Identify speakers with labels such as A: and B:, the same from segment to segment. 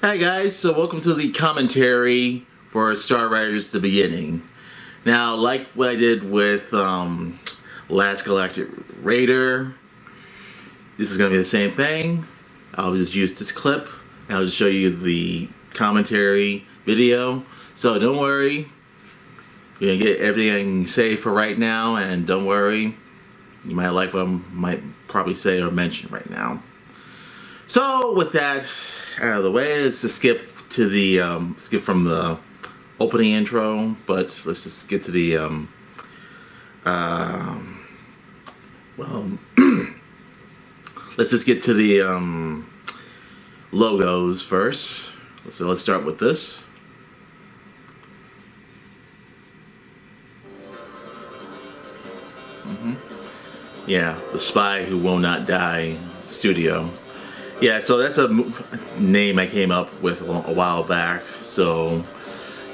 A: Hi guys, so welcome to the commentary for Star Riders The Beginning. Now, like what I did with Last Galactic Raider, this is going to be the same thing. I'll just use this clip and I'll just show you the commentary video. So don't worry, you're going to get everything I can say for right now, and don't worry, you might like what I might probably say or mention right now. So with that out of the way, let's just skip to the skip from the opening intro, but let's just get to the let's just get to the logos first. So let's start with this. Yeah, The Spy Who Will Not Die Studio. Yeah, so that's a name I came up with a while back. So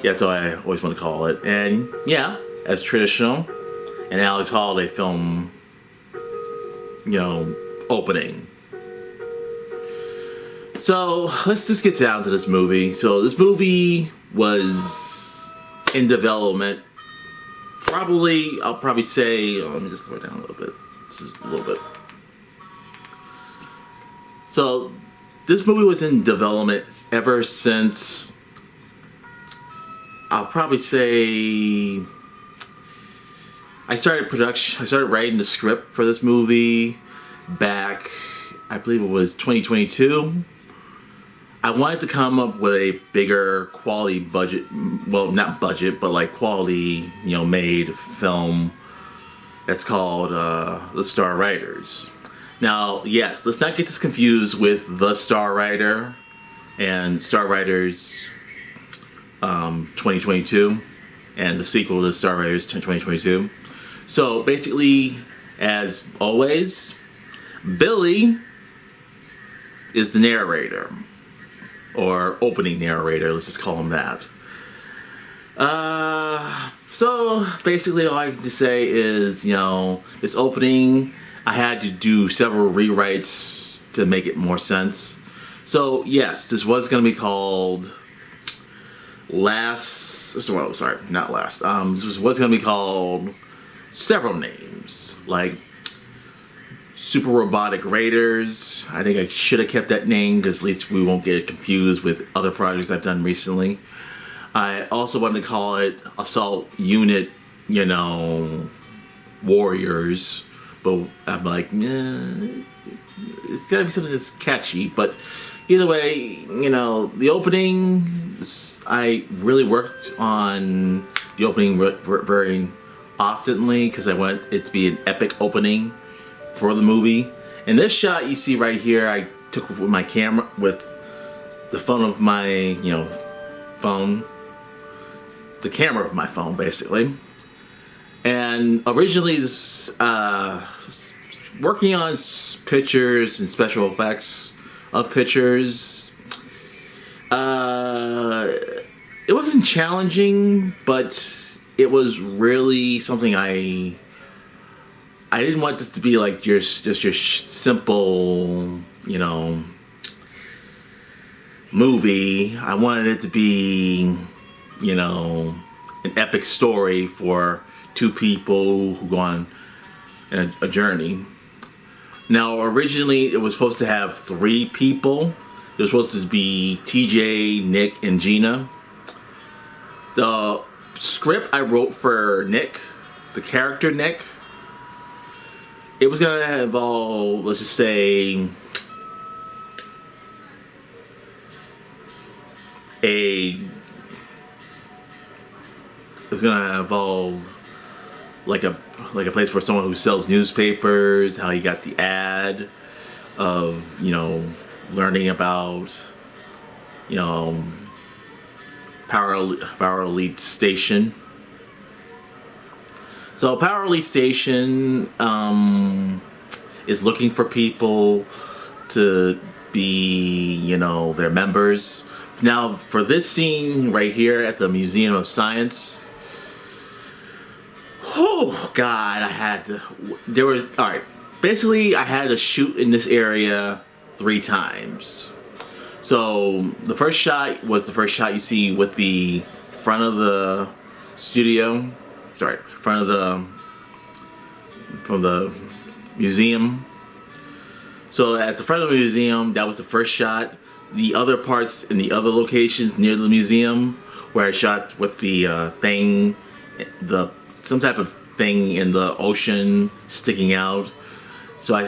A: yeah, that's what I always want to call it. And yeah, as traditional, an Alex Holiday film, opening. So let's just get down to this movie. So this movie was in development. I'll probably say, let me just slow it down a little bit. Just a little bit. So this movie was in development ever since, I'll probably say, I started writing the script for this movie back, I believe it was 2022. I wanted to come up with a bigger quality budget, well, not budget, but like quality, made film that's called The Star Riders. Now, yes, let's not get this confused with The Star Rider and Star Riders 2022 and the sequel to Star Riders 2022. So basically, as always, Billy is the narrator, or opening narrator, let's just call him that. So basically all I can just say is, this opening, I had to do several rewrites to make it more sense. So yes, this was going to be called this was going to be called several names, like Super Robotic Raiders. I think I should have kept that name because at least we won't get it confused with other projects I've done recently. I also wanted to call it Assault Unit, Warriors. But I'm like, it's gotta be something that's catchy. But either way, the opening, I really worked on the opening very oftenly because I wanted it to be an epic opening for the movie. And this shot you see right here, I took with my camera, with the phone of my, phone, the camera of my phone, basically. And originally, this working on pictures and special effects of pictures, it wasn't challenging, but it was really something I didn't want this to be like just your simple, movie. I wanted it to be, an epic story for two people who go on a journey. Now, originally, it was supposed to have 3 people. It was supposed to be TJ, Nick, and Gina. The script I wrote for Nick, the character Nick, it was going to involve, let's just say, it was going to involve like a place for someone who sells newspapers, how he got the ad of, learning about, Power Elite Station. So Power Elite Station is looking for people to be, their members. Now, for this scene right here at the Museum of Science, oh God, basically I had to shoot in this area 3 times. So the first shot was the first shot you see with the front of the studio. Sorry, front of the museum. So at the front of the museum, that was the first shot. The other parts in the other locations near the museum, where I shot with the thing, some type of thing in the ocean sticking out. So I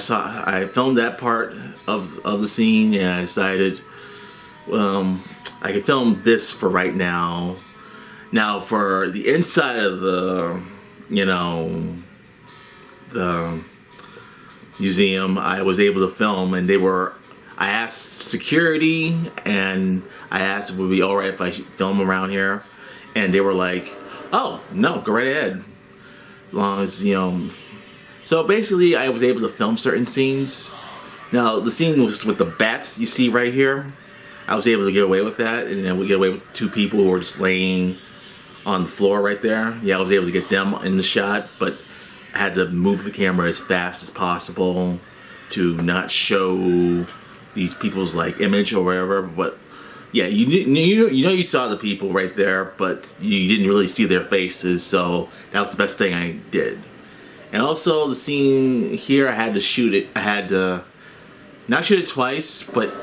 A: filmed that part of the scene, and I decided I could film this for right now. Now for the inside of the museum, I was able to film, and I asked security, and I asked if it would be alright if I film around here, and they were like, oh, no, go right ahead. As long as, So basically, I was able to film certain scenes. Now, the scene was with the bats you see right here. I was able to get away with that, and then we get away with two people who were just laying on the floor right there. Yeah, I was able to get them in the shot, but I had to move the camera as fast as possible to not show these people's image or whatever. But yeah, you saw the people right there, but you didn't really see their faces. So that was the best thing I did. And also the scene here, I had to shoot it. I had to not shoot it twice, but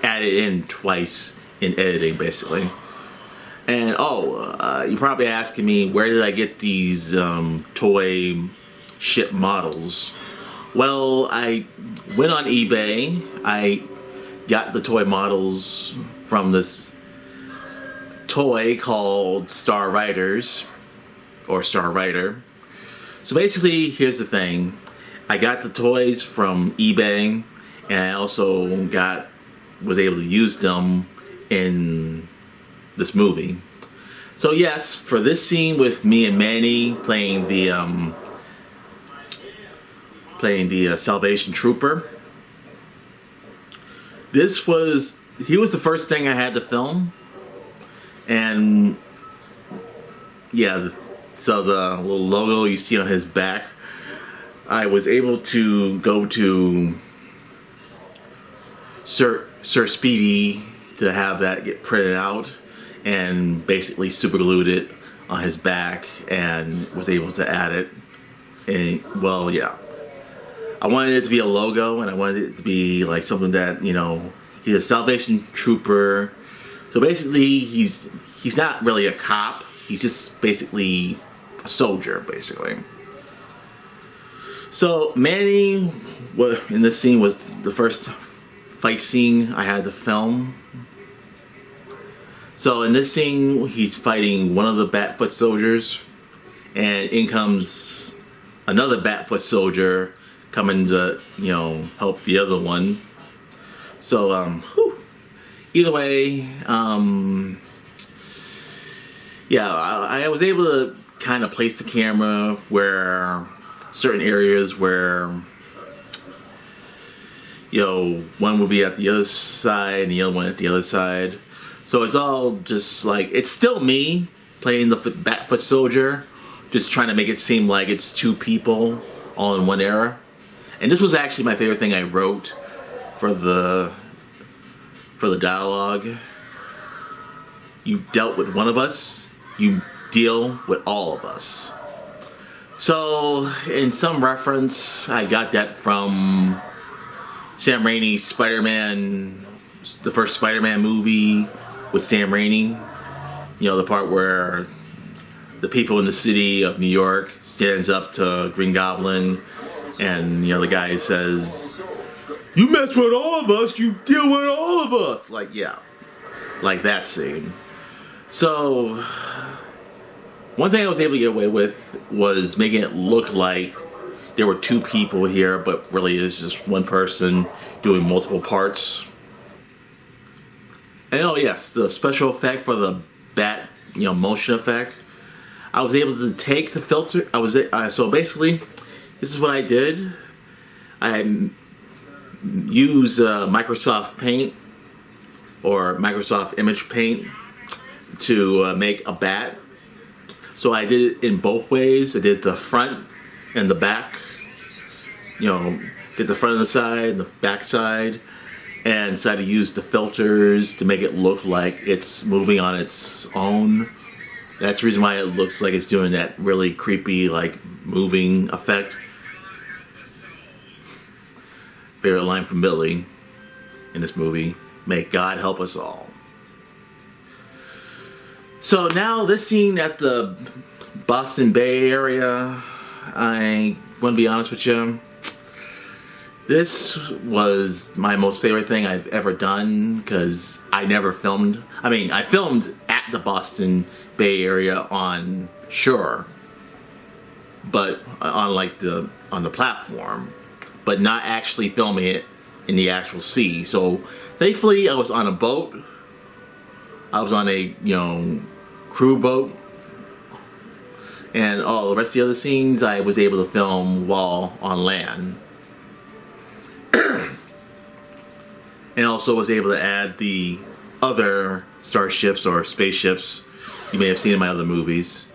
A: add it in twice in editing, basically. And you're probably asking me, where did I get these toy ship models? Well, I went on eBay. I got the toy models from this toy called Star Riders, or Star Rider. So basically, here's the thing. I got the toys from eBay, and I also was able to use them in this movie. So yes, for this scene with me and Manny playing the Salvation Trooper, he was the first thing I had to film, and yeah, so the little logo you see on his back, I was able to go to Sir Speedy to have that get printed out, and basically super glued it on his back and was able to add it. And well, yeah, I wanted it to be a logo, and I wanted it to be something that he's a Salvation Trooper. So basically, he's not really a cop. He's just basically a soldier, basically. So Manny, in this scene, was the first fight scene I had to film. So in this scene, he's fighting one of the Batfoot soldiers, and in comes another Batfoot soldier coming to, help the other one. So, either way, I was able to kind of place the camera where certain areas where, one would be at the other side and the other one at the other side. So it's all just it's still me playing the Batfoot soldier, just trying to make it seem like it's two people all in one era. And this was actually my favorite thing I wrote for the dialogue. You dealt with one of us, you deal with all of us. So, in some reference, I got that from Sam Raimi's Spider-Man, the first Spider-Man movie with Sam Raimi. The part where the people in the city of New York stands up to Green Goblin, and the guy says, "You mess with all of us, you deal with all of us." Like that scene. So one thing I was able to get away with was making it look like there were two people here, but really it's just one person doing multiple parts. And yes, the special effect for the bat, motion effect, I was able to take the filter. So basically, this is what I did. I use Microsoft Paint or Microsoft Image Paint to make a bat. So I did it in both ways. I did the front and the back. Did the front and the side and the back side. and decided to use the filters to make it look like it's moving on its own. That's the reason why it looks like it's doing that really creepy, like, moving effect. Favorite line from Billy in this movie: "May God help us all." So now this scene at the Boston Bay Area, I want to be honest with you, this was my most favorite thing I've ever done, because I never filmed. I mean, I filmed at the Boston Bay Area on shore, but on the platform, but not actually filming it in the actual sea. So thankfully, I was on a boat. I was on a crew boat, and all the rest of the other scenes I was able to film while on land. And also was able to add the other starships or spaceships you may have seen in my other movies.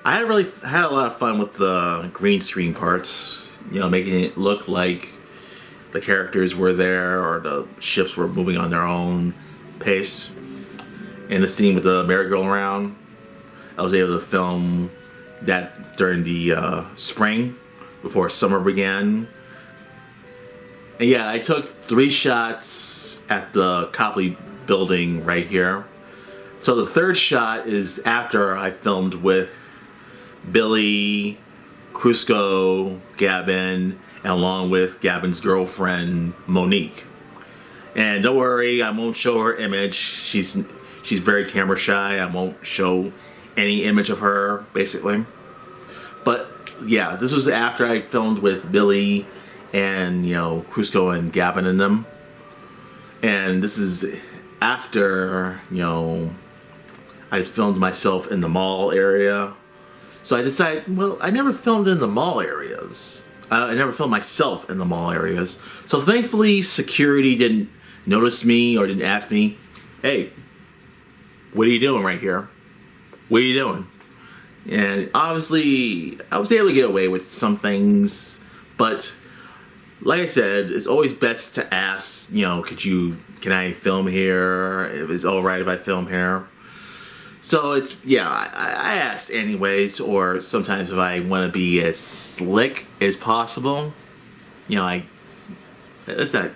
A: I had a lot of fun with the green screen parts, making it look like the characters were there or the ships were moving on their own pace. And the scene with the merry-go-round, I was able to film that during the spring before summer began. And yeah, I took 3 shots at the Copley building right here. So the third shot is after I filmed with Billy, Crusoe, Gavin, and along with Gavin's girlfriend, Monique. And don't worry, I won't show her image. She's very camera shy. I won't show any image of her, basically. But yeah, this was after I filmed with Billy and Crusoe and Gavin and them. And this is after I just filmed myself in the mall area. So I decided, well, I never filmed in the mall areas. I never filmed myself in the mall areas. So thankfully, security didn't notice me or didn't ask me, "Hey, what are you doing right here? What are you doing?" And obviously, I was able to get away with some things, but like I said, it's always best to ask, can I film here? If it's alright if I film here. So I ask anyways, or sometimes if I want to be as slick as possible, that's not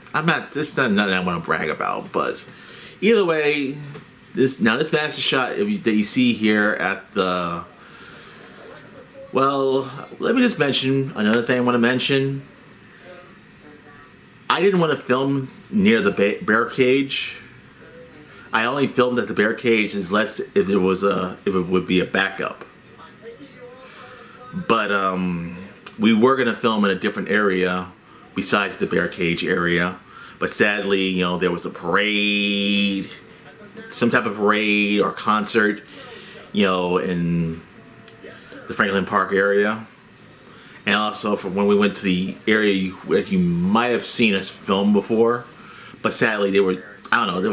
A: nothing I want to brag about, but either way, this master shot that you see here at the, well, let me just mention another thing I want to mention. I didn't want to film near the bear cage. I only filmed at the bear cage unless if it would be a backup. But we were gonna film in a different area besides the bear cage area. But sadly, there was a parade, some type of parade or concert, in the Franklin Park area. And also from when we went to the area where you might have seen us film before. But sadly, there was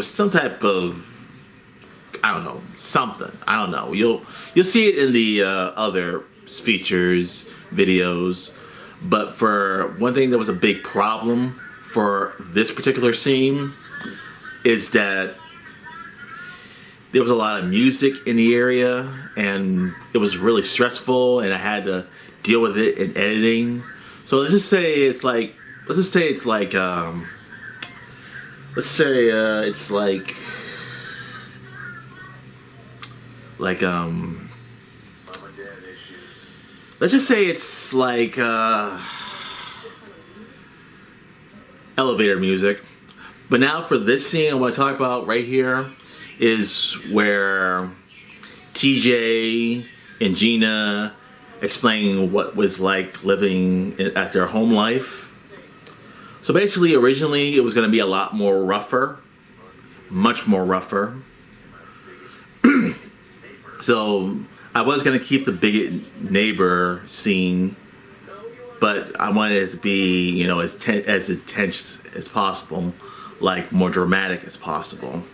A: some type of, something. I don't know. You'll see it in the other features, videos. But for one thing, there was a big problem for this particular scene is that there was a lot of music in the area, and it was really stressful, and I had to deal with it in editing. So let's say it's like elevator music. But now for this scene I want to talk about right here is where TJ and Gina explaining what was like living at their home life. So basically, originally it was going to be a lot more rougher, much more rougher. So I was going to keep the bigot neighbor scene, but I wanted it to be, as intense as possible, like more dramatic as possible.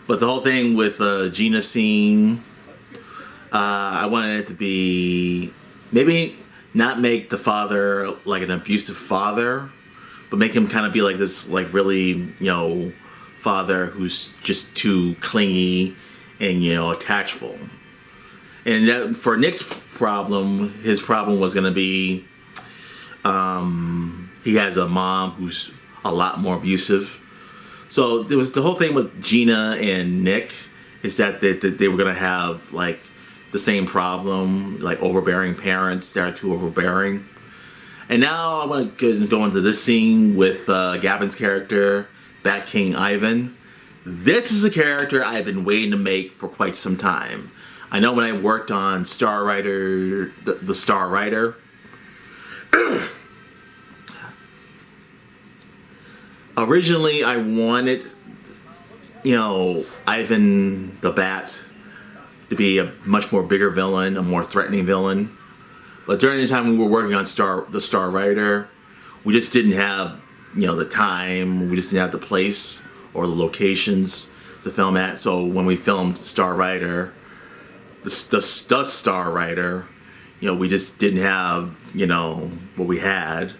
A: But the whole thing with Gina scene, I wanted it to be maybe not make the father like an abusive father, but make him kind of be like this, like really, father who's just too clingy and attachful. And that for Nick's problem, his problem was going to be he has a mom who's a lot more abusive. So there was the whole thing with Gina and Nick is that they were going to have like the same problem, like overbearing parents that are too overbearing. And now I want to go into this scene with Gabon's character, Bat King Ivan. This is a character I've been waiting to make for quite some time. I know when I worked on Star Rider, the Star Rider, originally I wanted, Ivan the Bat to be a much more bigger villain, a more threatening villain. But during the time we were working on the Star Rider, we just didn't have, the time, we just didn't have the place or the locations to film at. So when we filmed Star Rider, the Star Rider, we just didn't have, what we had.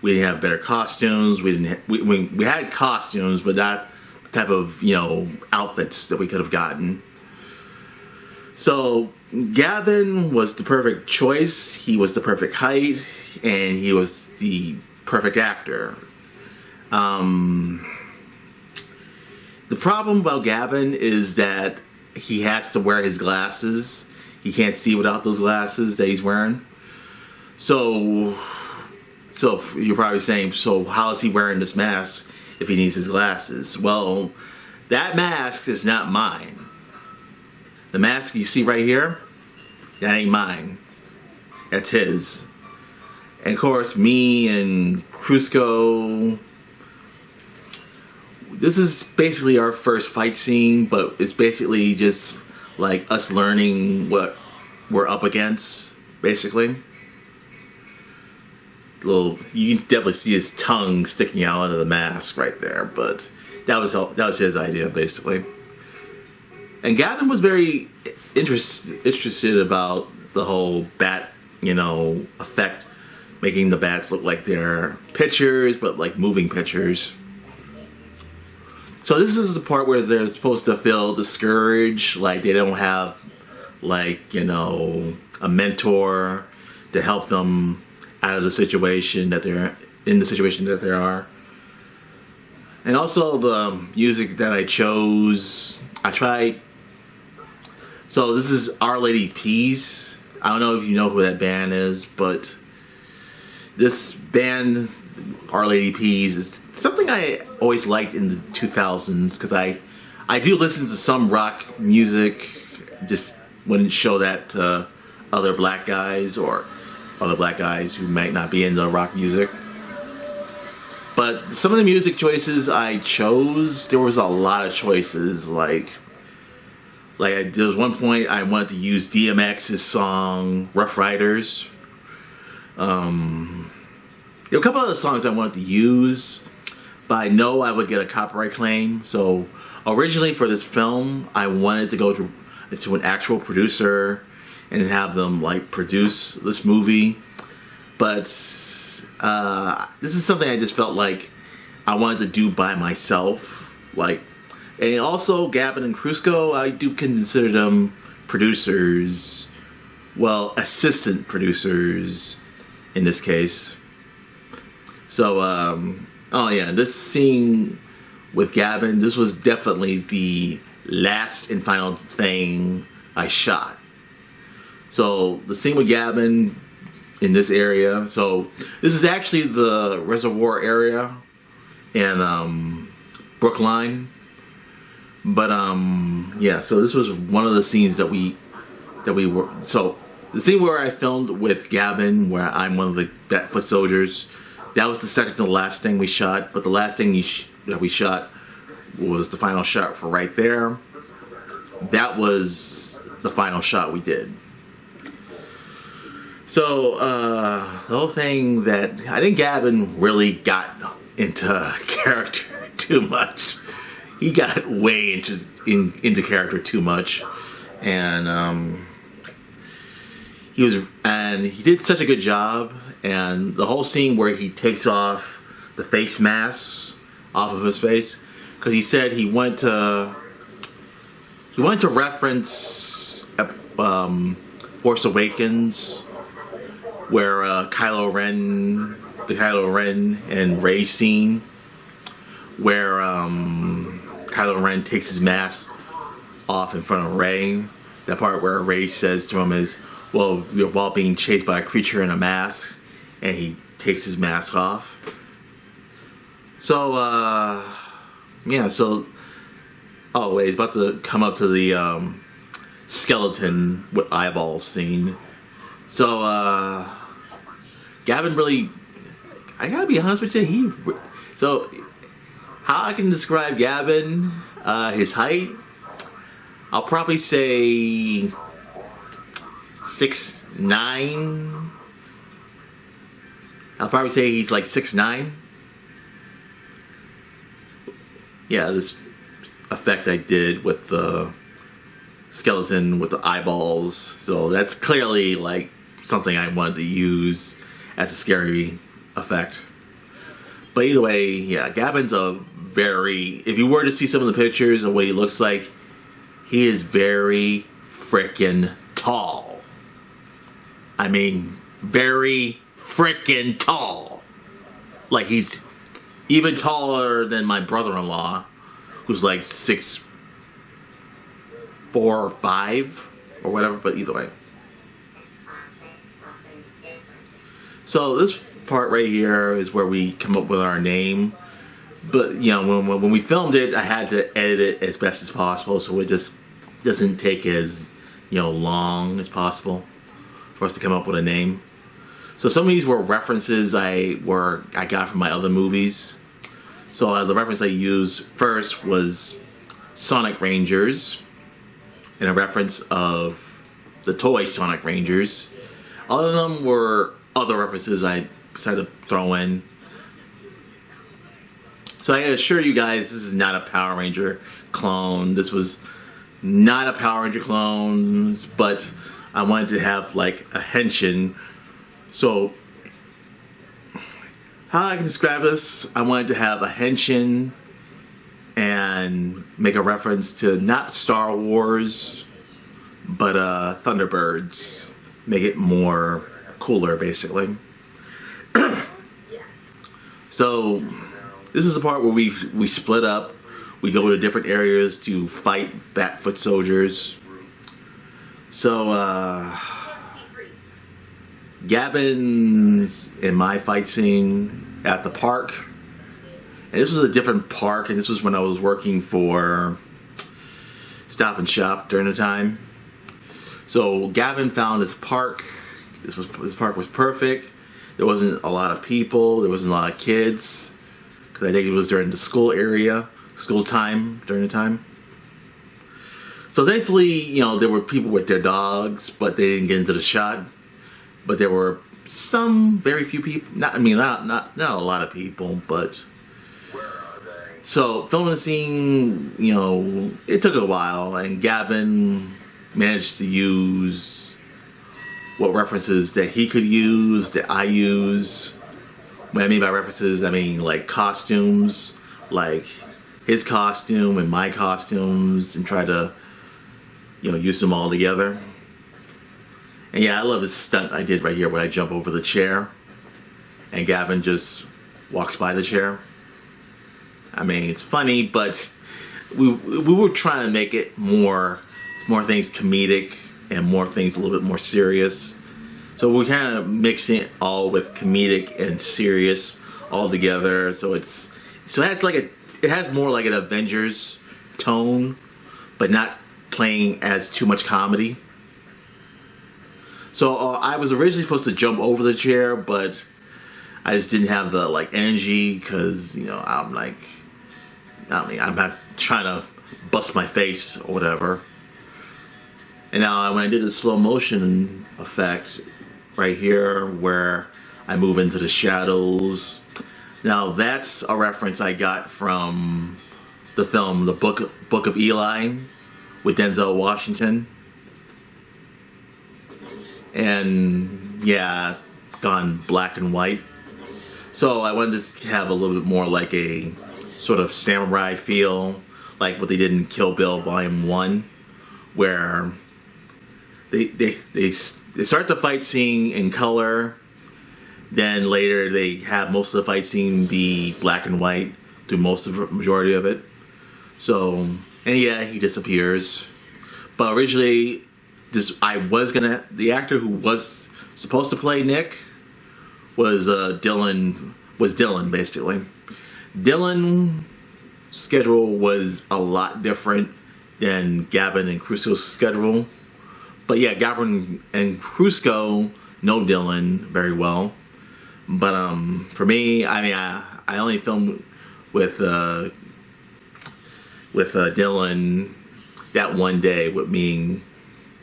A: We didn't have better costumes. We had costumes, but not the type of, outfits that we could have gotten. So Gabon was the perfect choice. He was the perfect height, and he was the perfect actor. The problem about Gabon is that he has to wear his glasses. He can't see without those glasses that he's wearing. So you're probably saying, so how is he wearing this mask if he needs his glasses? Well, that mask is not mine. The mask you see right here, that ain't mine. That's his. And of course, me and Krusko, this is basically our first fight scene, but it's basically just like us learning what we're up against, basically. You can definitely see his tongue sticking out of the mask right there, but that was his idea, basically. And Gabon was very interested about the whole bat, effect, making the bats look like they're pictures, but like moving pictures. So this is the part where they're supposed to feel discouraged, like they don't have, like, a mentor to help them out of the situation that they're in, the situation that they are. And also the music that I chose, I tried. So this is Our Lady Peace. I don't know if you know who that band is, but this band, Our Lady Peace, is something I always liked in the 2000s because I do listen to some rock music, just wouldn't show that to other black guys or other black guys who might not be into rock music. But some of the music choices I chose, there was a lot of choices. Like there was one point I wanted to use DMX's song Rough Riders. There were a couple other songs I wanted to use, but I know I would get a copyright claim. So originally for this film, I wanted to go to an actual producer and have them like produce this movie. But this is something I just felt like I wanted to do by myself. And also Gabon and Krusko, I do consider them producers. Well, assistant producers in this case. So, this scene with Gabon, this was definitely the last and final thing I shot. So the scene with Gabon in this area. So this is actually the reservoir area in Brookline. But so this was one of the scenes that we were. So the scene where I filmed with Gabon, where I'm one of the Batfoot soldiers, that was the second to the last thing we shot. But the last thing that we shot was the final shot for right there. That was the final shot we did. So the whole thing that I think Gabon really got into character too much. He got way into character too much, and he did such a good job. And the whole scene where he takes off the face mask off of his face, because he said he wanted to reference Force Awakens, where Kylo Ren and Rey scene, where Kylo Ren takes his mask off in front of Rey. That part where Rey says to him is, well, you're all being chased by a creature in a mask, and he takes his mask off. So, yeah, so, oh wait, he's about to come up to the skeleton with eyeballs scene. So, Gavin really, I gotta be honest with you, so, how I can describe Gavin, his height, I'll probably say 6'9". I'll probably say he's like 6'9". Yeah, this effect I did with the skeleton with the eyeballs. So that's clearly like something I wanted to use as a scary effect. But either way, yeah, Gavin's if you were to see some of the pictures of what he looks like, he is very freaking tall. I mean, very freaking tall. Like, he's even taller than my brother-in-law, who's like 6'4" or 5" or whatever, but either way. So this part right here is where we come up with our name. But, you know, when we filmed it, I had to edit it as best as possible, so it just doesn't take as, you know, long as possible for us to come up with a name. So some of these were references I got from my other movies. So the reference I used first was Sonic Rangers, and a reference of the toy Sonic Rangers. All of them were other references I decided to throw in. So I assure you guys, this is not a Power Ranger clone. This was not a Power Ranger clone, but I wanted to have like a henshin. So how I can describe this, I wanted to have a henshin and make a reference to not Star Wars, but Thunderbirds. Make it more cooler, basically. So this is the part where we split up. We go to different areas to fight Batfoot soldiers. So Gavin's in my fight scene at the park. And this was a different park, and this was when I was working for Stop and Shop during the time. So Gavin found this park. This park was perfect. There wasn't a lot of people. There wasn't a lot of kids, because I think it was during the school time during the time. So thankfully, you know, there were people with their dogs, but they didn't get into the shot. But there were very few people. Not a lot of people, but. So filming the scene, you know, it took a while, and Gavin managed to use what references that he could use, that I use. What I mean by references, I mean like costumes, like his costume and my costumes, and try to, you know, use them all together. And yeah, I love this stunt I did right here when I jump over the chair and Gavin just walks by the chair. I mean, it's funny, but we were trying to make it more things comedic and more things a little bit more serious. So we're kind of mixing it all with comedic and serious all together. So it has more like an Avengers tone, but not playing as too much comedy. So I was originally supposed to jump over the chair, but I just didn't have the like energy, because, you know, I'm not trying to bust my face or whatever. And now when I did the slow motion effect right here where I move into the shadows, now that's a reference I got from the film The Book of Eli with Denzel Washington. And yeah, gone black and white. So I wanted to have a little bit more like a sort of samurai feel, like what they did in Kill Bill Volume 1, where they start the fight scene in color, then later they have most of the fight scene be black and white through most of the majority of it. So, and yeah, he disappears. But originally, the actor who was supposed to play Nick was Dylan basically. Dylan's schedule was a lot different than Gavin and Cusco's schedule. But yeah, Gavin and Cusco know Dylan very well. But for me, I mean, I only filmed with Dylan that one day, with me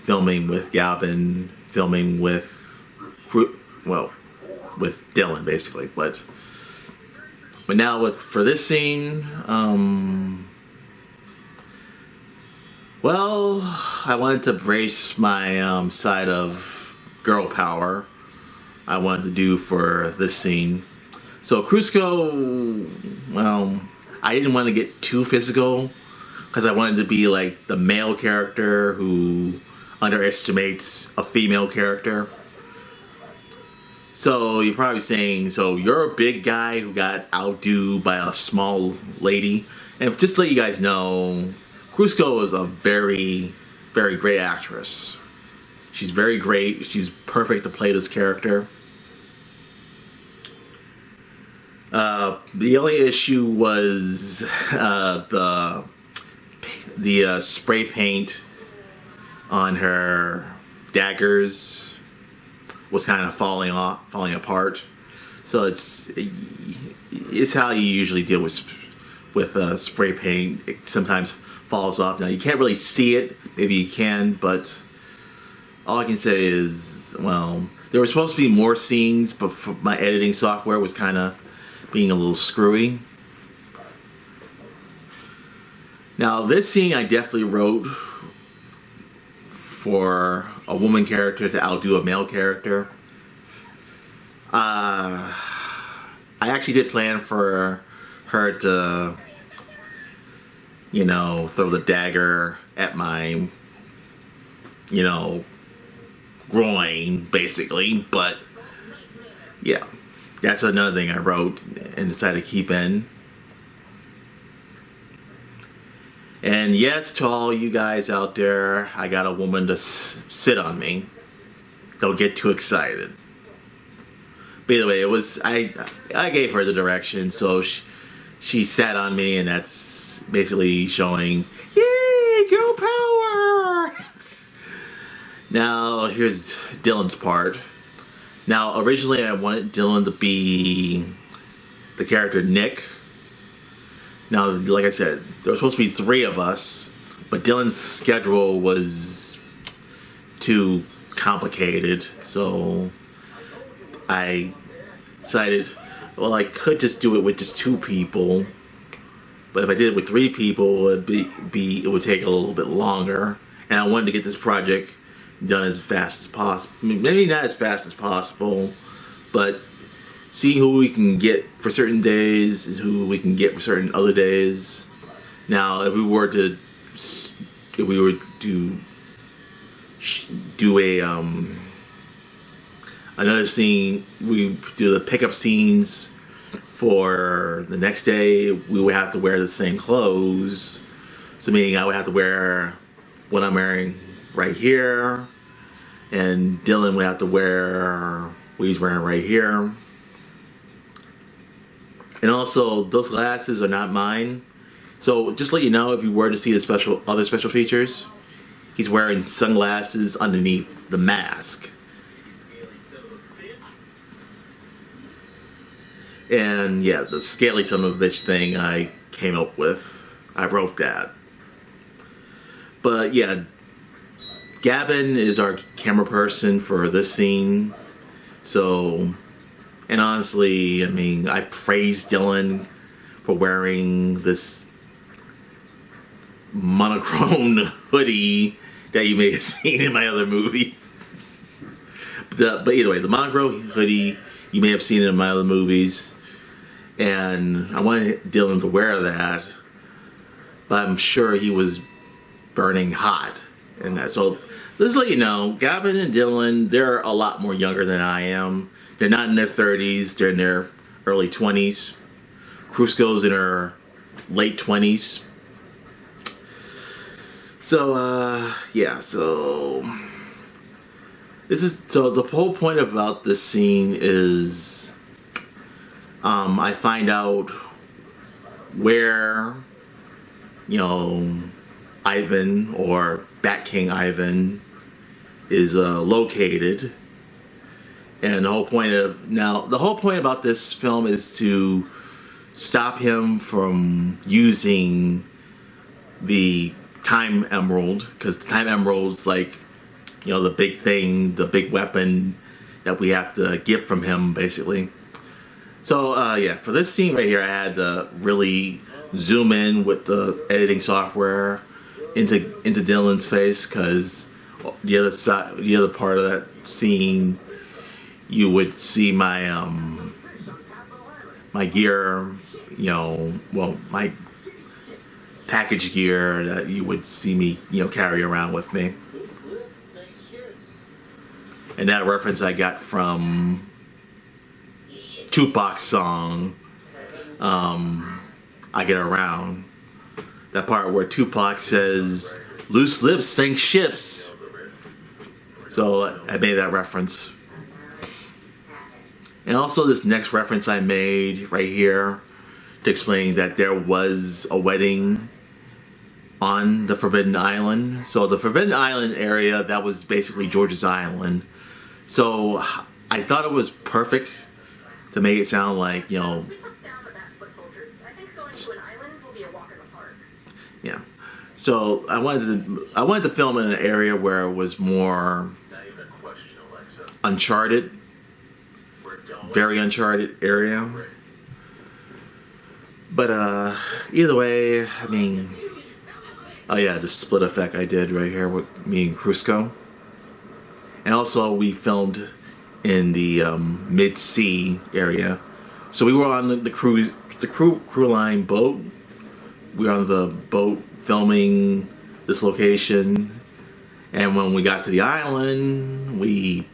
A: filming with Gavin, filming with Dylan basically. But now for this scene, well, I wanted to brace my side of girl power. I wanted to do for this scene. So Cusco, well, I didn't want to get too physical because I wanted to be like the male character who underestimates a female character. So you're probably saying, so you're a big guy who got outdone by a small lady. And just to let you guys know, Cusco is a very, very great actress. She's very great. She's perfect to play this character. The only issue was the spray paint on her daggers was kind of falling apart. So it's how you usually deal with spray paint. It sometimes falls off. Now you can't really see it. Maybe you can, but all I can say is, well, there were supposed to be more scenes, but my editing software was kind of being a little screwy. Now this scene I definitely wrote for a woman character to outdo a male character. I actually did plan for her to, throw the dagger at my, groin, basically. But yeah, that's another thing I wrote and decided to keep in. And yes, to all you guys out there, I got a woman to sit on me. Don't get too excited. But either way, I gave her the direction, so she sat on me, and that's basically showing, yay, girl power! Now, here's Dylan's part. Now, originally I wanted Dylan to be the character Nick. Now, like I said, there were supposed to be 3 of us, but Dylan's schedule was too complicated, so I decided, well, I could just do it with just 2 people, but if I did it with 3 people, it would take a little bit longer, and I wanted to get this project done as fast as possible. Maybe not as fast as possible, but see who we can get for certain days and who we can get for certain other days. Now, if we were to do another scene, we do the pickup scenes for the next day, we would have to wear the same clothes. So meaning I would have to wear what I'm wearing right here, and Dylan would have to wear what he's wearing right here. And also, those glasses are not mine. So just to let you know, if you were to see the other special features, he's wearing sunglasses underneath the mask. And yeah, the scaly son of a bitch thing I came up with. I wrote that. But yeah, Gavin is our camera person for this scene. So, and honestly, I mean, I praise Dylan for wearing this monochrome hoodie that you may have seen in my other movies. But either way, the monochrome hoodie you may have seen in my other movies. and I wanted Dylan to wear that, but I'm sure he was burning hot. And so, let's let you know, Gavin and Dylan, they're a lot more younger than I am. They're not in their 30s, they're in their early 20s. Krusko's in her late 20s. So, yeah, so the whole point about this scene is I find out where, Ivan, or Bat King Ivan, is located. And the whole point about this film is to stop him from using the Time Emerald, because the Time Emerald's like, the big thing, the big weapon that we have to get from him, basically. So, yeah, for this scene right here, I had to really zoom in with the editing software into Dylan's face, because the other part of that scene, you would see my my gear, my package gear that you would see me, carry around with me. And that reference I got from Tupac's song, I Get Around. That part where Tupac says, "Loose lips sink ships." So I made that reference. And also this next reference I made right here to explain that there was a wedding on the Forbidden Island. So the Forbidden Island area, that was basically George's Island. So I thought it was perfect to make it sound like,
B: We took down the Bat soldiers. I think going to an island will be a walk in the park.
A: Yeah. So I wanted to film in an area where it was more uncharted, very uncharted area. But either way, I mean, oh yeah, the split effect I did right here with me and Krusko. And also we filmed in the mid-sea area. So we were on the crew line boat. We were on the boat filming this location. And when we got to the island, we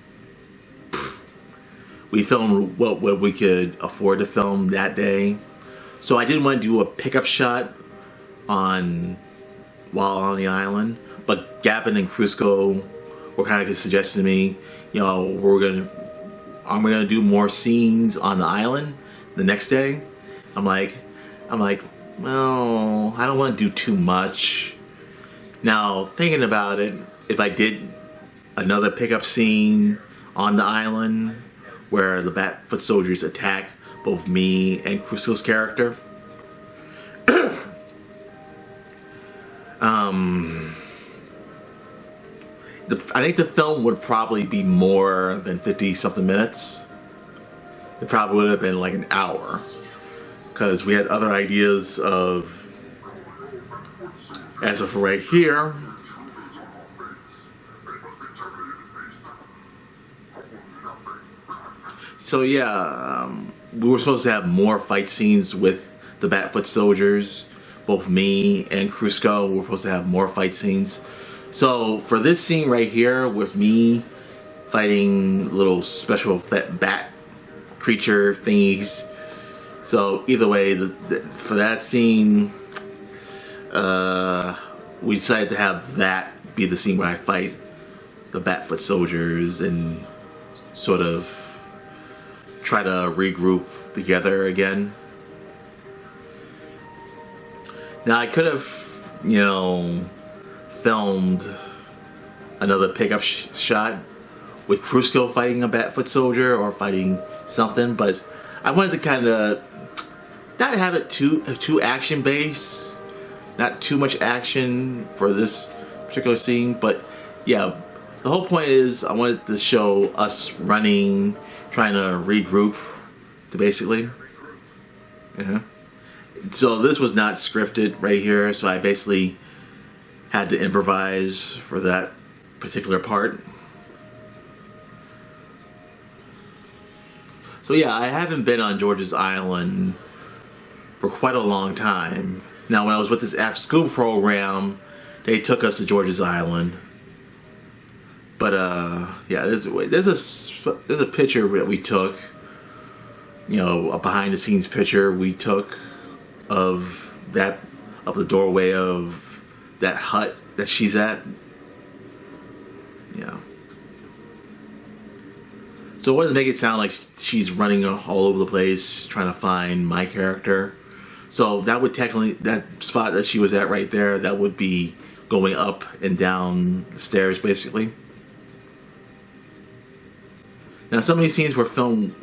A: filmed what we could afford to film that day. So I didn't want to do a pickup shot while on the island, but Gavin and Krusko were kind of suggesting to me, I'm gonna do more scenes on the island the next day. I'm like, well, I don't want to do too much. Now thinking about it, if I did another pickup scene on the island where the Batfoot soldiers attack both me and Krusko's character, I think the film would probably be more than 50-something minutes. It probably would have been like an hour, because we had other ideas of, as of right here, so yeah, we were supposed to have more fight scenes with the Batfoot soldiers. Both me and Krusko were supposed to have more fight scenes. So for this scene right here with me fighting little special bat creature thingies, so either way, for that scene, we decided to have that be the scene where I fight the Batfoot soldiers and sort of try to regroup together again. Now I could have, filmed another pickup shot with Krusko fighting a Batfoot soldier or fighting something, but I wanted to kind of not have it too action based, not too much action for this particular scene. But yeah, the whole point is I wanted to show us running, trying to regroup, basically. So this was not scripted right here, so I basically had to improvise for that particular part. So yeah, I haven't been on George's Island for quite a long time. Now, when I was with this after school program, they took us to George's Island. But yeah, there's a picture that we took, you know, a behind the scenes picture we took of the doorway of that hut that she's at. Yeah. So I wanted to make it sound like she's running all over the place trying to find my character. So that would technically, that spot that she was at right there, that would be going up and down the stairs basically. Now some of these scenes were filmed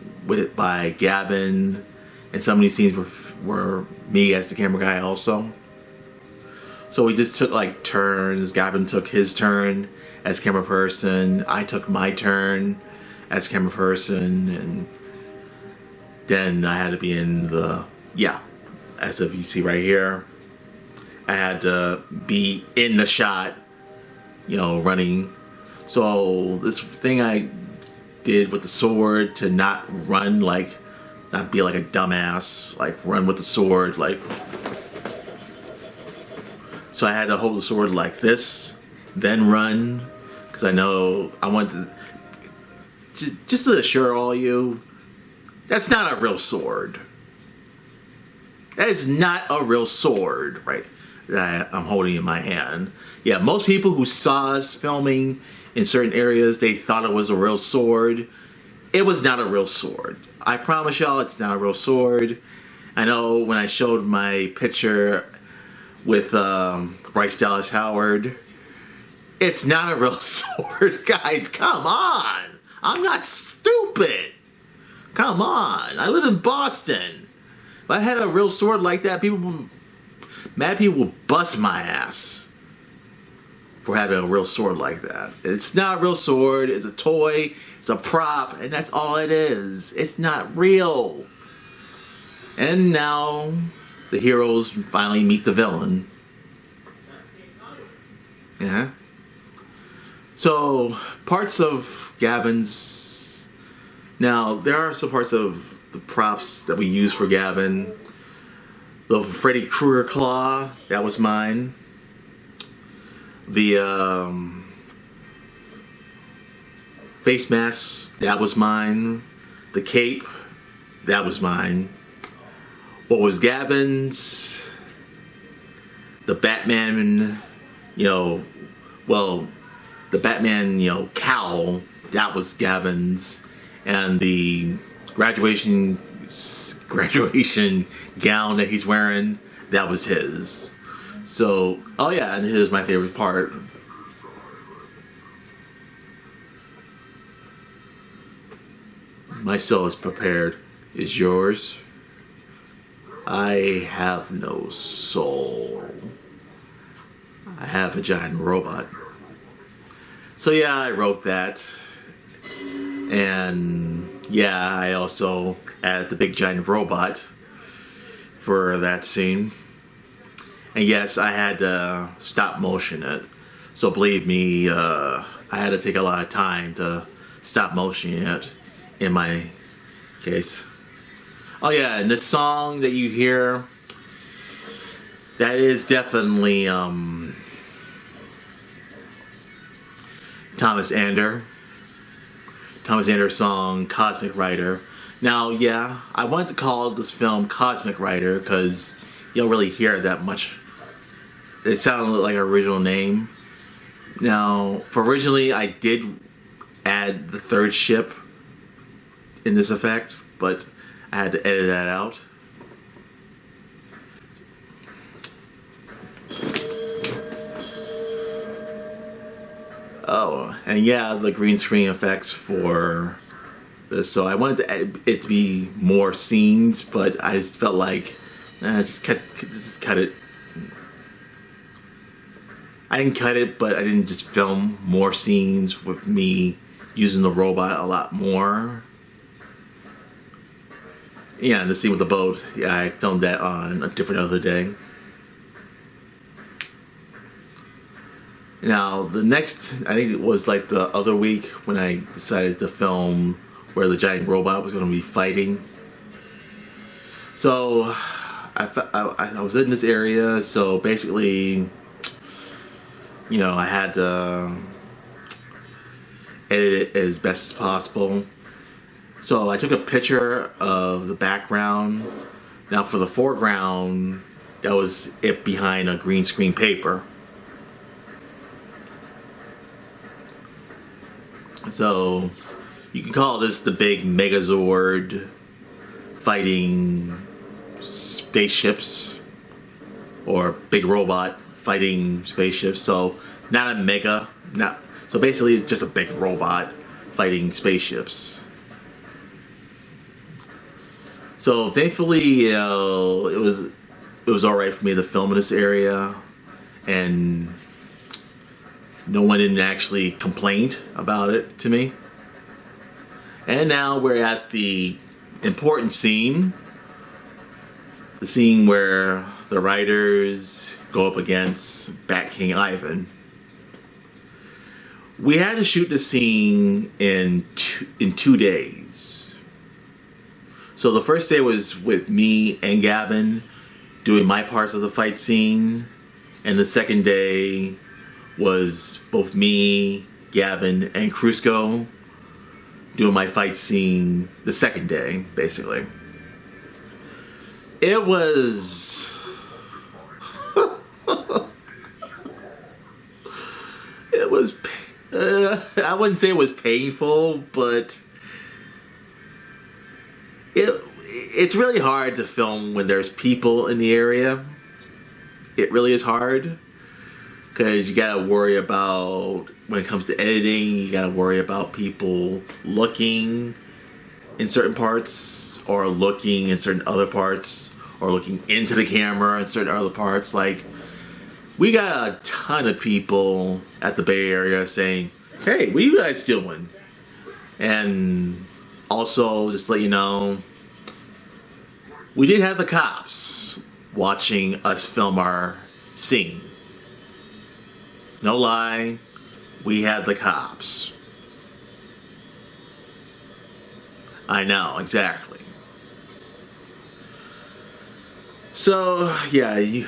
A: by Gavin, and some of these scenes were me as the camera guy also. So we just took like turns. Gavin took his turn as camera person. I took my turn as camera person, and then I had to be in the, yeah, as if you see right here, I had to be in the shot, you know, running. So this thing I did with the sword to not run like, not be like a dumbass, like run with the sword, like, so I had to hold the sword like this, then run, because I know I wanted to, just to assure all you, that's not a real sword. That is not a real sword, right, that I'm holding in my hand. Yeah, most people who saw us filming in certain areas, they thought it was a real sword. It was not a real sword. I promise y'all it's not a real sword. I know when I showed my picture with Bryce Dallas Howard, it's not a real sword. Guys, come on. I'm not stupid. Come on. I live in Boston. If I had a real sword like that, mad people would bust my ass for having a real sword like that. It's not a real sword. It's a toy. It's a prop. And that's all it is. It's not real. And now the heroes finally meet the villain. Yeah. So parts of Gavin's. Now there are some parts of the props that we use for Gavin. The Freddy Krueger claw, that was mine. The face mask, that was mine. The cape, that was mine. What was Gavin's? The Batman, the Batman, cowl, that was Gavin's. And the graduation gown that he's wearing, that was his. So, oh yeah, and here's my favorite part. My soul is prepared. Is yours? I have no soul. I have a giant robot. So yeah, I wrote that. And yeah, I also added the big giant robot for that scene. And yes, I had to stop motion it. So believe me, I had to take a lot of time to stop motioning it in my case. Oh yeah, and this song that you hear, that is definitely Thomas Ander. Thomas Ander's song, Cosmic Rider. Now, yeah, I wanted to call this film Cosmic Rider because you don't really hear it that much. It sounded like an original name. Now, for originally, I did add the third ship in this effect, but I had to edit that out. Oh, and yeah, the green screen effects for this. So I wanted it to be more scenes, but I just felt like, just cut it. I didn't cut it, but I didn't just film more scenes with me using the robot a lot more. Yeah, and the scene with the boat, yeah, I filmed that on a different other day. Now, the next, I think it was like the other week when I decided to film where the giant robot was going to be fighting. So, I was in this area, so basically, I had to edit it as best as possible. So I took a picture of the background. Now for the foreground, that was it behind a green screen paper. So you can call this the big Megazord fighting spaceships, or big robot fighting spaceships. So not a mega, so basically it's just a big robot fighting spaceships. So thankfully, it was all right for me to film in this area, and no one didn't actually complain about it to me. And now we're at the important scene. The scene where the riders go up against Bat King Ivan. We had to shoot the scene in 2 days. So the first day was with me and Gavin doing my parts of the fight scene, and the second day was both me, Gavin, and Crusko doing my fight scene the second day, basically. It was... it was... I wouldn't say it was painful, but... It's really hard to film when there's people in the area. It really is hard. Because you gotta worry about, when it comes to editing, you gotta worry about people looking in certain parts, or looking in certain other parts, or looking into the camera in certain other parts. Like, we got a ton of people at the Bay Area saying, "Hey, what are you guys doing?" And also, just to let you know, we did have the cops watching us film our scene. No lie, we had the cops. I know, exactly. So, yeah,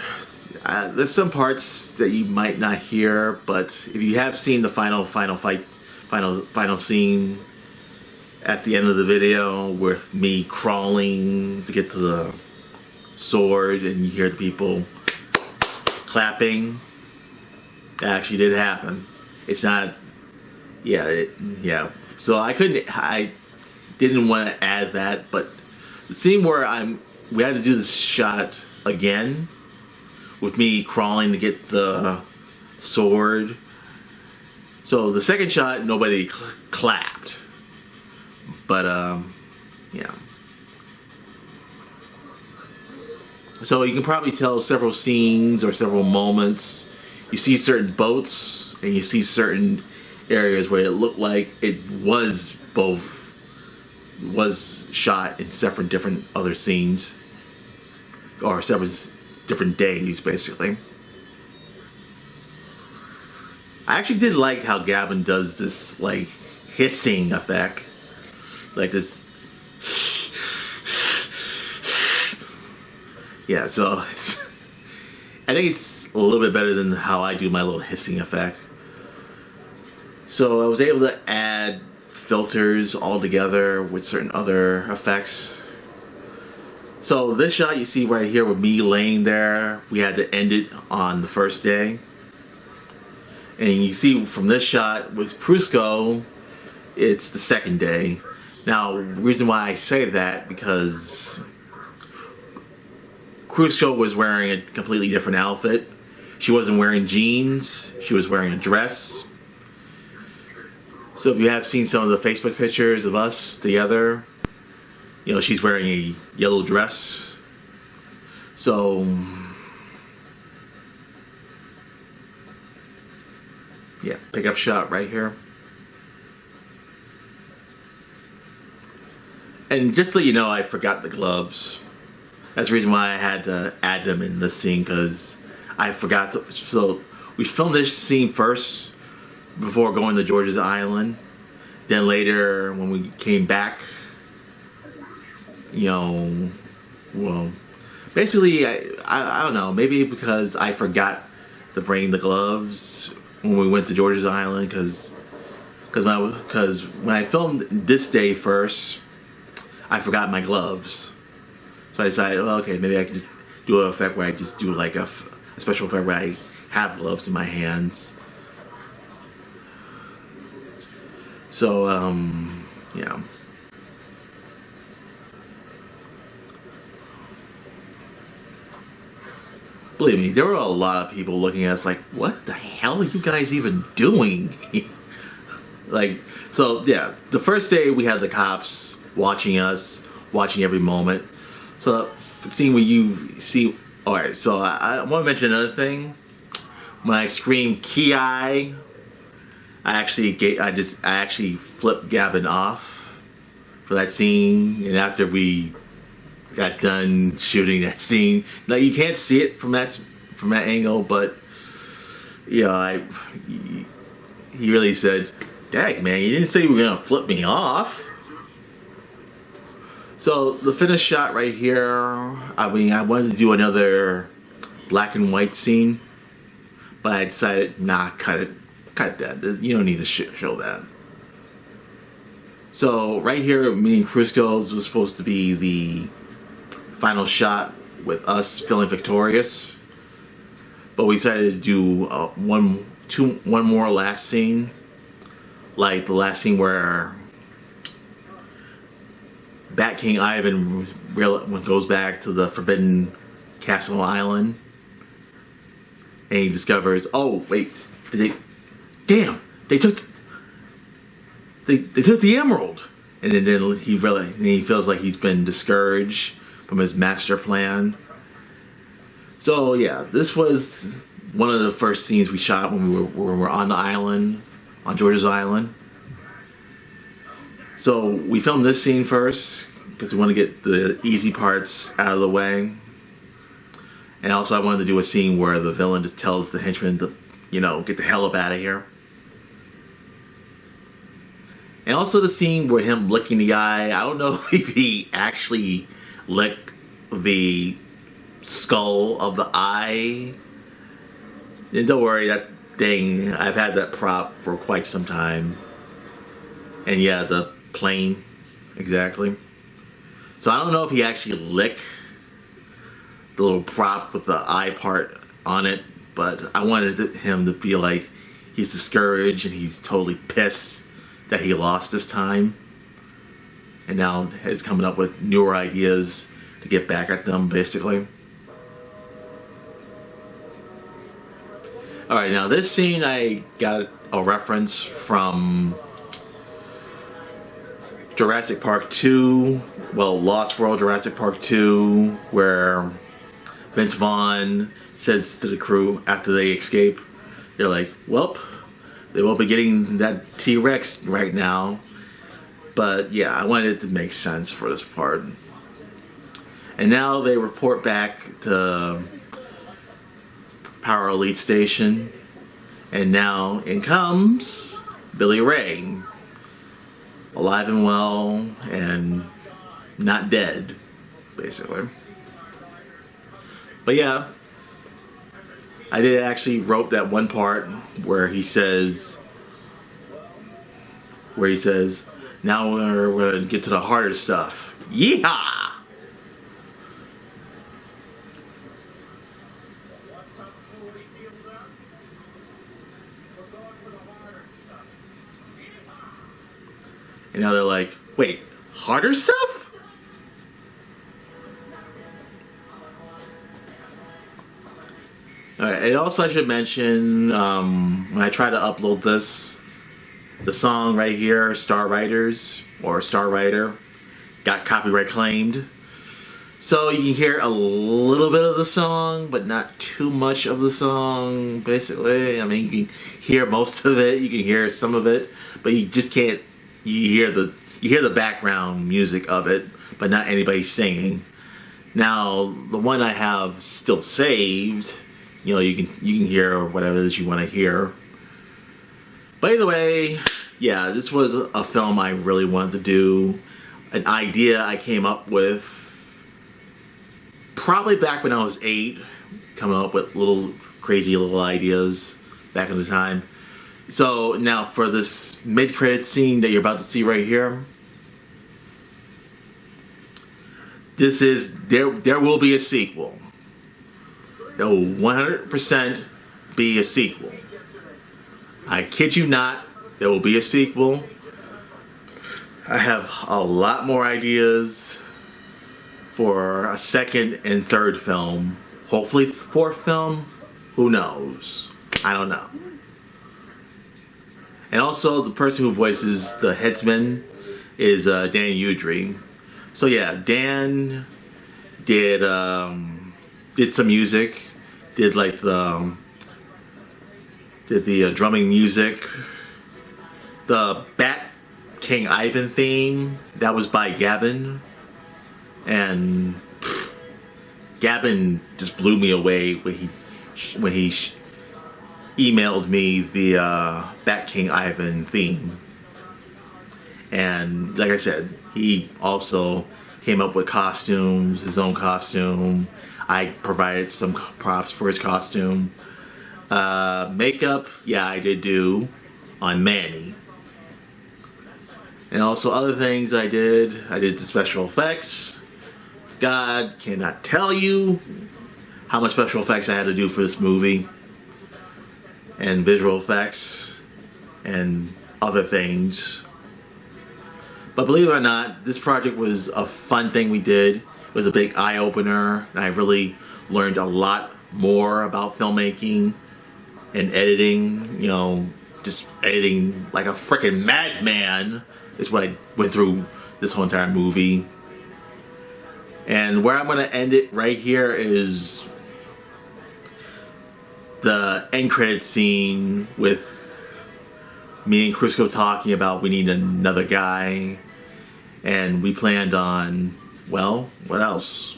A: there's some parts that you might not hear, but if you have seen the final scene at the end of the video with me crawling to get to the sword, and you hear the people clapping, that actually did happen. It's not, yeah. So I didn't want to add that, but the scene where we had to do this shot again with me crawling to get the sword. So the second shot, nobody clapped, but yeah. So you can probably tell several scenes or several moments. You see certain boats, and you see certain areas where it looked like it was shot in several different other scenes, or several different days, basically. I actually did like how Gavin does this, like, hissing effect, like this. Yeah, so I think it's a little bit better than how I do my little hissing effect. So I was able to add filters all together with certain other effects. So this shot you see right here with me laying there, we had to end it on the first day. And you see from this shot with Crusko, it's the second day. Now, the reason why I say that, because Crusko was wearing a completely different outfit. She wasn't wearing jeans, she was wearing a dress. So if you have seen some of the Facebook pictures of us together, she's wearing a yellow dress. So, yeah, pickup shot right here. And just to let you know, I forgot the gloves. That's the reason why I had to add them in this scene, because I forgot to. So we filmed this scene first before going to George's Island. Then later, when we came back, basically, I don't know. Maybe because I forgot to bring the gloves when we went to George's Island, because when I filmed this day first, I forgot my gloves. So I decided, well, okay, maybe I can just do an effect where I just do like a special effect where I have gloves in my hands. So, yeah. Believe me, there were a lot of people looking at us like, what the hell are you guys even doing? Like, so yeah, the first day we had the cops watching us, watching every moment. So seeing what you see, all right. So I want to mention another thing. When I screamed "Ki," I actually flipped Gavin off for that scene, and after we got done shooting that scene, now you can't see it from that angle, but you know, he really said, "Dang man, you didn't say you were gonna flip me off." So the finished shot right here, I mean, I wanted to do another black and white scene, but I decided, nah, cut that. You don't need to show that. So right here, me and Crisco was supposed to be the final shot with us feeling victorious, but we decided to do one more last scene, like the last scene where Bat King Ivan goes back to the Forbidden Castle Island, and he discovers, oh wait, they took the emerald, and then he feels like he's been discouraged from his master plan. So yeah, this was one of the first scenes we shot when we were on the island, on George's Island. So we filmed this scene first because we want to get the easy parts out of the way. And also I wanted to do a scene where the villain just tells the henchman to, get the hell up out of here. And also the scene where him licking the guy, I don't know if he actually licked the skull of the eye. And don't worry, that's dang, I've had that prop for quite some time. And yeah, the plane, exactly. So I don't know if he actually licked the little prop with the eye part on it, but I wanted him to feel like he's discouraged and he's totally pissed that he lost this time, and now is coming up with newer ideas to get back at them, basically. Alright, now this scene I got a reference from Jurassic Park 2, well, Lost World Jurassic Park 2, where Vince Vaughn says to the crew after they escape, they're like, well, they won't be getting that T-Rex right now. But yeah, I wanted it to make sense for this part. And now they report back to Power Elite Station, and now in comes Billy Ray, alive and well and not dead, basically. But yeah, I did actually wrote that one part where he says, now we're going to get to the harder stuff. Yeehaw! And now they're like, wait, harder stuff? Alright, and also I should mention, when I try to upload this, the song right here, Star Riders, or Star Rider, got copyright claimed. So you can hear a little bit of the song, but not too much of the song, basically. I mean, you can hear most of it, you can hear some of it, but you just can't, you hear the background music of it, but not anybody singing. Now, the one I have still saved, you can hear whatever it is you want to hear. By the way, yeah, this was a film I really wanted to do, an idea I came up with probably back when I was 8, coming up with little crazy little ideas back in the time. So now for this mid-credit scene that you're about to see right here, this is there will be a sequel. There will 100% be a sequel. I kid you not, there will be a sequel. I have a lot more ideas for a second and third film. Hopefully fourth film. Who knows? I don't know. And also the person who voices the headsman is Dan Udry. So yeah, Dan did some music, did like the drumming music, the Bat King Ivan theme that was by Gavin, and Gavin just blew me away when he emailed me the Bat King Ivan theme. And like I said, he also came up with costumes, his own costume. I provided some props for his costume. Makeup, yeah, I did do on Manny. And also other things I did the special effects. God cannot tell you how much special effects I had to do for this movie. And visual effects and other things. But believe it or not, this project was a fun thing we did. It was a big eye-opener, and I really learned a lot more about filmmaking and editing. You know, just editing like a freaking madman is what I went through this whole entire movie. And where I'm going to end it right here is the end credit scene with me and Crisco talking about we need another guy. And we planned on, well, what else?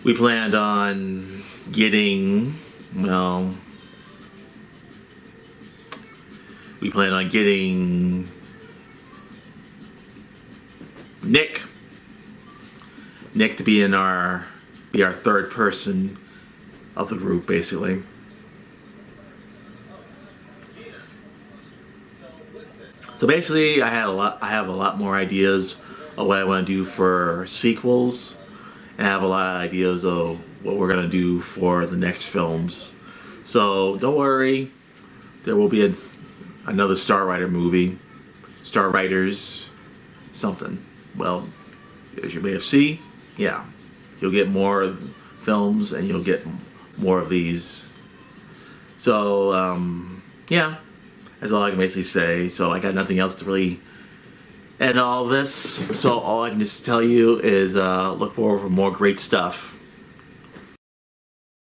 A: We planned on getting, well, we planned on getting Nick to be our third person of the group, basically. So basically, I have a lot more ideas of what I want to do for sequels, and I have a lot of ideas of what we're gonna do for the next films. So don't worry, there will be another Star Rider movie, Star Riders, something. Well, as you may have seen, yeah, you'll get more films and you'll get more of these. So yeah. That's all I can basically say. So I got nothing else to really end all this. So all I can just tell you is look forward for more great stuff.